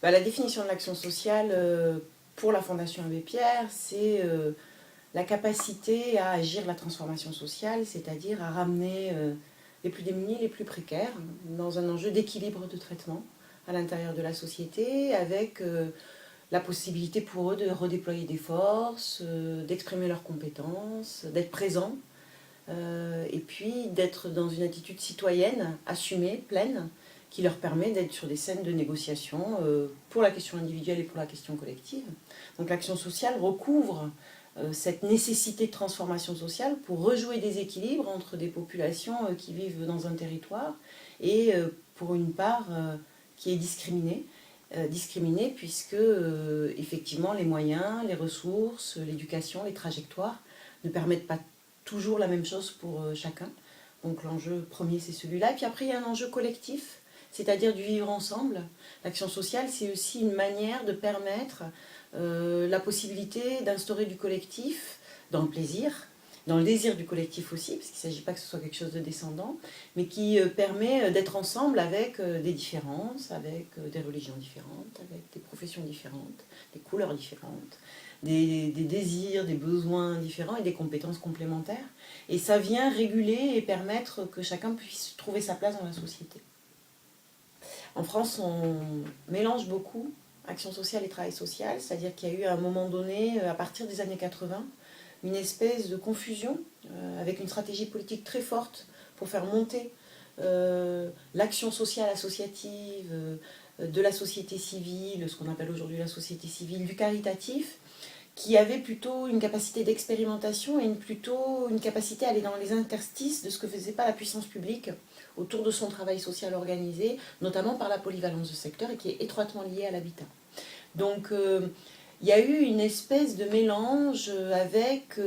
La définition de l'action sociale pour la Fondation Abbé Pierre, c'est la capacité à agir la transformation sociale, c'est-à-dire à ramener les plus démunis, les plus précaires, dans un enjeu d'équilibre de traitement à l'intérieur de la société, avec la possibilité pour eux de redéployer des forces, d'exprimer leurs compétences, d'être présents, et puis d'être dans une attitude citoyenne, assumée, pleine, qui leur permet d'être sur des scènes de négociation pour la question individuelle et pour la question collective. Donc l'action sociale recouvre cette nécessité de transformation sociale pour rejouer des équilibres entre des populations qui vivent dans un territoire et pour une part qui est discriminée puisque effectivement les moyens, les ressources, l'éducation, les trajectoires ne permettent pas toujours la même chose pour chacun. Donc l'enjeu premier c'est celui-là. Et puis après il y a un enjeu collectif, c'est-à-dire du vivre ensemble. L'action sociale c'est aussi une manière de permettre la possibilité d'instaurer du collectif dans le plaisir, dans le désir du collectif aussi, parce qu'il ne s'agit pas que ce soit quelque chose de descendant, mais qui permet d'être ensemble avec des différences, avec des religions différentes, avec des professions différentes, des couleurs différentes, des désirs, des besoins différents et des compétences complémentaires. Et ça vient réguler et permettre que chacun puisse trouver sa place dans la société. En France, on mélange beaucoup action sociale et travail social, c'est-à-dire qu'il y a eu à un moment donné, à partir des années 80, une espèce de confusion avec une stratégie politique très forte pour faire monter l'action sociale associative de la société civile, ce qu'on appelle aujourd'hui la société civile, du caritatif, qui avait plutôt une capacité d'expérimentation et plutôt une capacité à aller dans les interstices de ce que faisait pas la puissance publique autour de son travail social organisé, notamment par la polyvalence de secteur et qui est étroitement liée à l'habitat. Donc il y a eu une espèce de mélange avec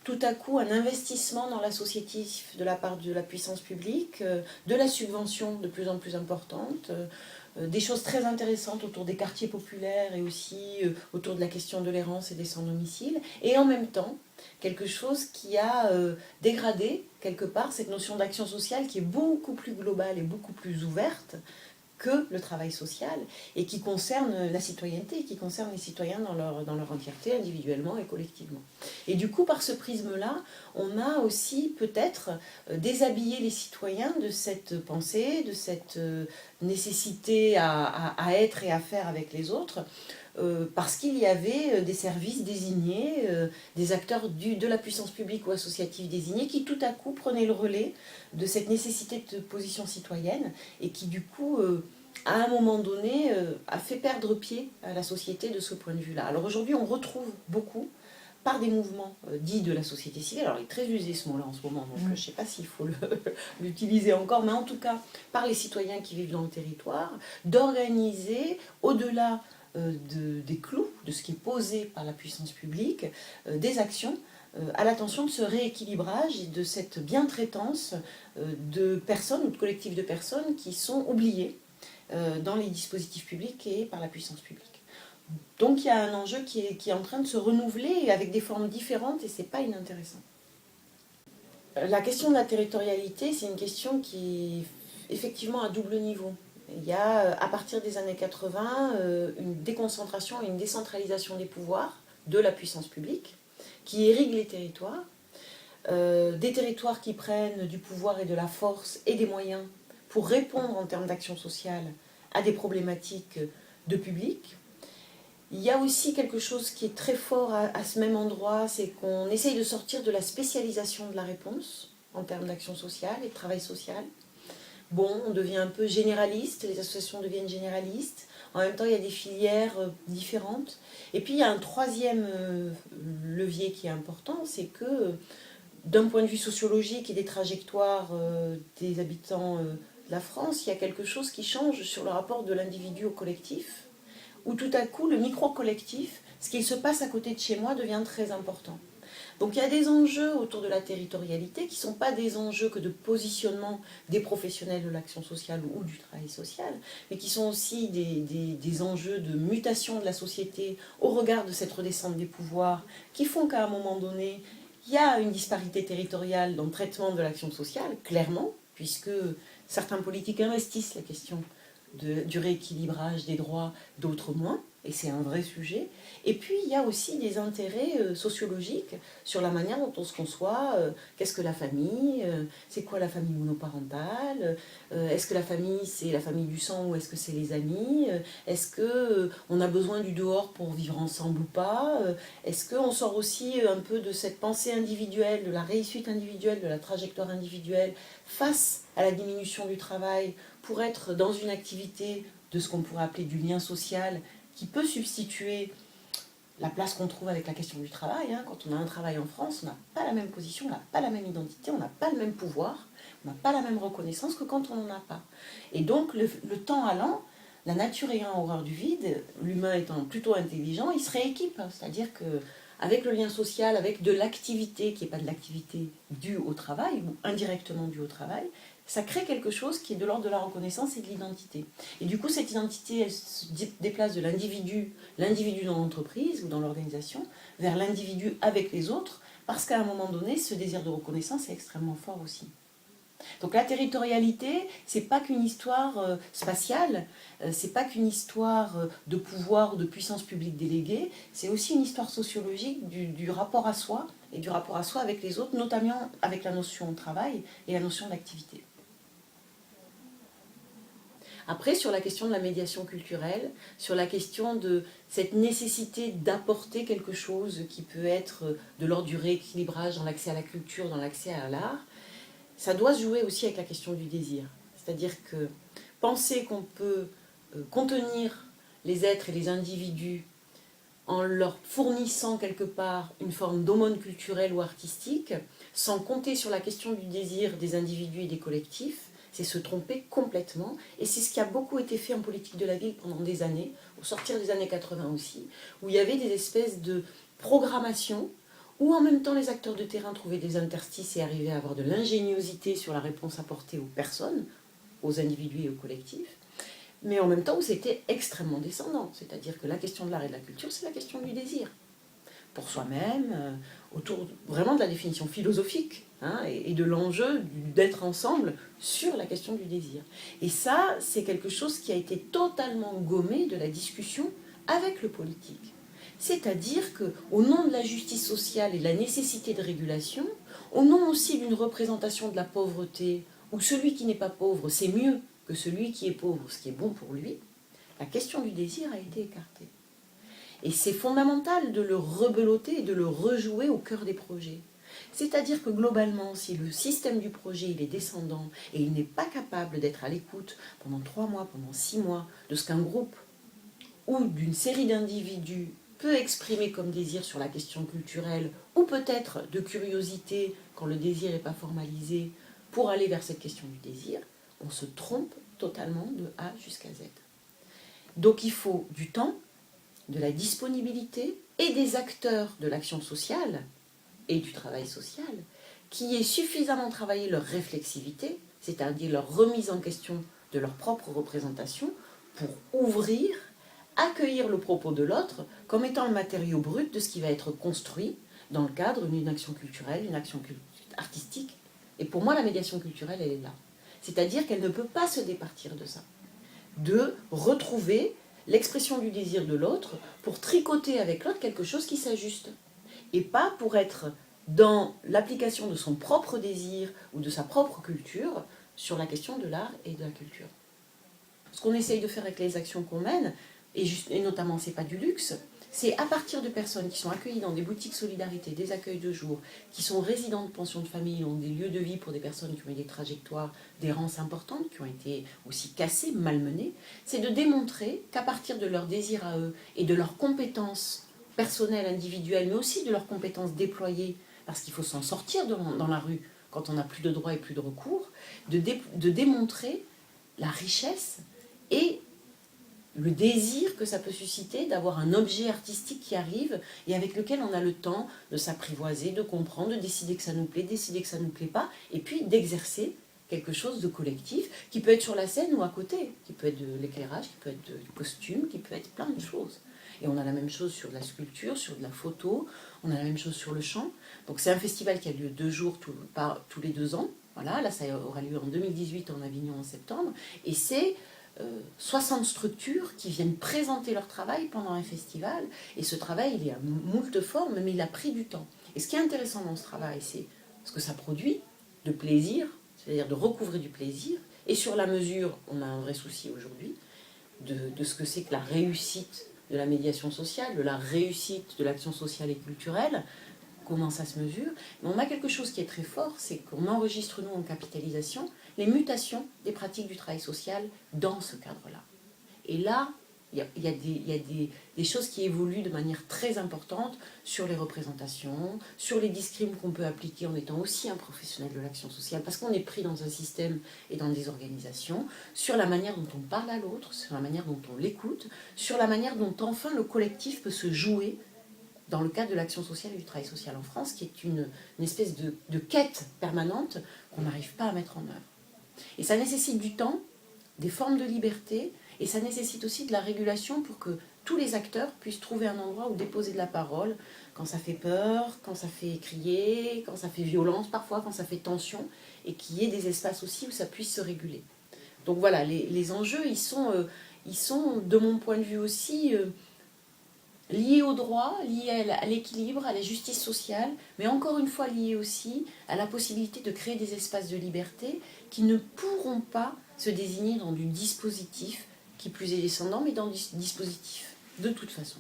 tout à coup un investissement dans l'associatif de la part de la puissance publique, de la subvention de plus en plus importante, des choses très intéressantes autour des quartiers populaires et aussi autour de la question de l'errance et des sans-domicile, et en même temps quelque chose qui a dégradé quelque part cette notion d'action sociale qui est beaucoup plus globale et beaucoup plus ouverte que le travail social et qui concerne la citoyenneté, qui concerne les citoyens dans leur entièreté, individuellement et collectivement. Et du coup, par ce prisme-là, on a aussi peut-être déshabillé les citoyens de cette pensée, de cette nécessité à être et à faire avec les autres, parce qu'il y avait des services désignés, des acteurs de la puissance publique ou associative désignés, qui tout à coup prenaient le relais de cette nécessité de position citoyenne et qui du coup, à un moment donné, a fait perdre pied à la société de ce point de vue-là. Alors aujourd'hui, on retrouve beaucoup par des mouvements dits de la société civile, alors il est très usé ce mot-là en ce moment, donc je ne sais pas s'il faut l'utiliser encore, mais en tout cas par les citoyens qui vivent dans le territoire, d'organiser au-delà des clous, de ce qui est posé par la puissance publique, des actions à l'attention de ce rééquilibrage et de cette bientraitance de personnes ou de collectifs de personnes qui sont oubliées dans les dispositifs publics et par la puissance publique. Donc il y a un enjeu qui est en train de se renouveler avec des formes différentes et ce n'est pas inintéressant. La question de la territorialité, c'est une question qui est effectivement à double niveau. Il y a, à partir des années 80, une déconcentration et une décentralisation des pouvoirs de la puissance publique qui irrigue les territoires, des territoires qui prennent du pouvoir et de la force et des moyens pour répondre en termes d'action sociale à des problématiques de public. Il y a aussi quelque chose qui est très fort à ce même endroit, c'est qu'on essaye de sortir de la spécialisation de la réponse en termes d'action sociale et de travail social. Bon, on devient un peu généraliste, les associations deviennent généralistes. En même temps, il y a des filières différentes. Et puis, il y a un troisième levier qui est important, c'est que d'un point de vue sociologique et des trajectoires des habitants de la France, il y a quelque chose qui change sur le rapport de l'individu au collectif, où tout à coup, le micro-collectif, ce qu'il se passe à côté de chez moi, devient très important. Donc il y a des enjeux autour de la territorialité qui ne sont pas des enjeux que de positionnement des professionnels de l'action sociale ou du travail social, mais qui sont aussi des enjeux de mutation de la société au regard de cette redescente des pouvoirs, qui font qu'à un moment donné, il y a une disparité territoriale dans le traitement de l'action sociale, clairement, puisque certains politiques investissent la question du rééquilibrage des droits, d'autres moins, et c'est un vrai sujet. Et puis il y a aussi des intérêts sociologiques sur la manière dont on se conçoit, qu'est-ce que la famille, c'est quoi la famille monoparentale, est-ce que la famille c'est la famille du sang ou est-ce que c'est les amis, est-ce que on a besoin du dehors pour vivre ensemble ou pas, est-ce qu'on sort aussi un peu de cette pensée individuelle, de la réussite individuelle, de la trajectoire individuelle face à la diminution du travail pour être dans une activité de ce qu'on pourrait appeler du lien social qui peut substituer la place qu'on trouve avec la question du travail. Quand on a un travail en France, on n'a pas la même position, on n'a pas la même identité, on n'a pas le même pouvoir, on n'a pas la même reconnaissance que quand on n'en a pas. Et donc, le temps allant, la nature ayant horreur du vide, l'humain étant plutôt intelligent, il se rééquipe. C'est-à-dire qu'avec le lien social, avec de l'activité qui n'est pas de l'activité due au travail ou indirectement due au travail, ça crée quelque chose qui est de l'ordre de la reconnaissance et de l'identité. Et du coup, cette identité, elle se déplace de l'individu dans l'entreprise ou dans l'organisation, vers l'individu avec les autres, parce qu'à un moment donné, ce désir de reconnaissance est extrêmement fort aussi. Donc la territorialité, c'est pas qu'une histoire spatiale, c'est pas qu'une histoire de pouvoir ou de puissance publique déléguée, c'est aussi une histoire sociologique du rapport à soi et du rapport à soi avec les autres, notamment avec la notion de travail et la notion d'activité. Après, sur la question de la médiation culturelle, sur la question de cette nécessité d'apporter quelque chose qui peut être de l'ordre du rééquilibrage dans l'accès à la culture, dans l'accès à l'art, ça doit se jouer aussi avec la question du désir. C'est-à-dire que penser qu'on peut contenir les êtres et les individus en leur fournissant quelque part une forme d'aumône culturelle ou artistique, sans compter sur la question du désir des individus et des collectifs, c'est se tromper complètement. Et c'est ce qui a beaucoup été fait en politique de la ville pendant des années, au sortir des années 80 aussi, où il y avait des espèces de programmation, où en même temps les acteurs de terrain trouvaient des interstices et arrivaient à avoir de l'ingéniosité sur la réponse apportée aux personnes, aux individus et aux collectifs, mais en même temps où c'était extrêmement descendant. C'est-à-dire que la question de l'art et de la culture, c'est la question du désir. Pour soi-même, autour vraiment de la définition philosophique et de l'enjeu d'être ensemble sur la question du désir. Et ça, c'est quelque chose qui a été totalement gommé de la discussion avec le politique. C'est-à-dire qu'au nom de la justice sociale et de la nécessité de régulation, au nom aussi d'une représentation de la pauvreté, où celui qui n'est pas pauvre, c'est mieux que celui qui est pauvre, ce qui est bon pour lui, la question du désir a été écartée. Et c'est fondamental de le rebeloter et de le rejouer au cœur des projets. C'est-à-dire que globalement, si le système du projet il est descendant et il n'est pas capable d'être à l'écoute pendant 3 mois, pendant 6 mois, de ce qu'un groupe ou d'une série d'individus peut exprimer comme désir sur la question culturelle, ou peut-être de curiosité quand le désir n'est pas formalisé, pour aller vers cette question du désir, on se trompe totalement de A jusqu'à Z. Donc il faut du temps, de la disponibilité et des acteurs de l'action sociale et du travail social qui aient suffisamment travaillé leur réflexivité, c'est-à-dire leur remise en question de leur propre représentation, pour ouvrir, accueillir le propos de l'autre comme étant le matériau brut de ce qui va être construit dans le cadre d'une action culturelle, une action artistique. Et pour moi, la médiation culturelle, elle est là. C'est-à-dire qu'elle ne peut pas se départir de ça. De retrouver l'expression du désir de l'autre pour tricoter avec l'autre quelque chose qui s'ajuste. Et pas pour être dans l'application de son propre désir ou de sa propre culture sur la question de l'art et de la culture. Ce qu'on essaye de faire avec les actions qu'on mène, et notamment c'est pas du luxe, c'est à partir de personnes qui sont accueillies dans des boutiques solidarité, des accueils de jour, qui sont résidents de pensions de famille, ont des lieux de vie pour des personnes qui ont eu des trajectoires d'errance importantes, qui ont été aussi cassées, malmenées, c'est de démontrer qu'à partir de leur désir à eux et de leurs compétences personnelles, individuelles, mais aussi de leurs compétences déployées, parce qu'il faut s'en sortir dans la rue quand on n'a plus de droits et plus de recours, de démontrer la richesse et le désir que ça peut susciter d'avoir un objet artistique qui arrive et avec lequel on a le temps de s'apprivoiser, de comprendre, de décider que ça nous plaît, décider que ça ne nous plaît pas, et puis d'exercer quelque chose de collectif qui peut être sur la scène ou à côté, qui peut être de l'éclairage, qui peut être du costume, qui peut être plein de choses. Et on a la même chose sur de la sculpture, sur de la photo, on a la même chose sur le chant. Donc c'est un festival qui a lieu 2 jours tous les 2 ans. Voilà, là ça aura lieu en 2018 en Avignon en septembre. Et c'est 60 structures qui viennent présenter leur travail pendant un festival. Et ce travail, il est à moult formes, mais il a pris du temps. Et ce qui est intéressant dans ce travail, c'est ce que ça produit de plaisir, c'est-à-dire de recouvrer du plaisir. Et sur la mesure, on a un vrai souci aujourd'hui de ce que c'est que la réussite de la médiation sociale, de la réussite de l'action sociale et culturelle, comment ça se mesure. Mais on a quelque chose qui est très fort, c'est qu'on enregistre, nous, en capitalisation, les mutations des pratiques du travail social dans ce cadre-là. Et là, il y a des choses qui évoluent de manière très importante sur les représentations, sur les discrimes qu'on peut appliquer en étant aussi un professionnel de l'action sociale, parce qu'on est pris dans un système et dans des organisations, sur la manière dont on parle à l'autre, sur la manière dont on l'écoute, sur la manière dont enfin le collectif peut se jouer dans le cadre de l'action sociale et du travail social en France, qui est une espèce de quête permanente qu'on n'arrive pas à mettre en œuvre. Et ça nécessite du temps, des formes de liberté, et ça nécessite aussi de la régulation pour que tous les acteurs puissent trouver un endroit où déposer de la parole, quand ça fait peur, quand ça fait crier, quand ça fait violence parfois, quand ça fait tension, et qu'il y ait des espaces aussi où ça puisse se réguler. Donc voilà, les enjeux, ils sont, de mon point de vue aussi, liés au droit, liés à l'équilibre, à la justice sociale, mais encore une fois liés aussi à la possibilité de créer des espaces de liberté qui ne pourront pas se désigner dans du dispositif, qui plus est descendant, mais dans du dispositif, de toute façon.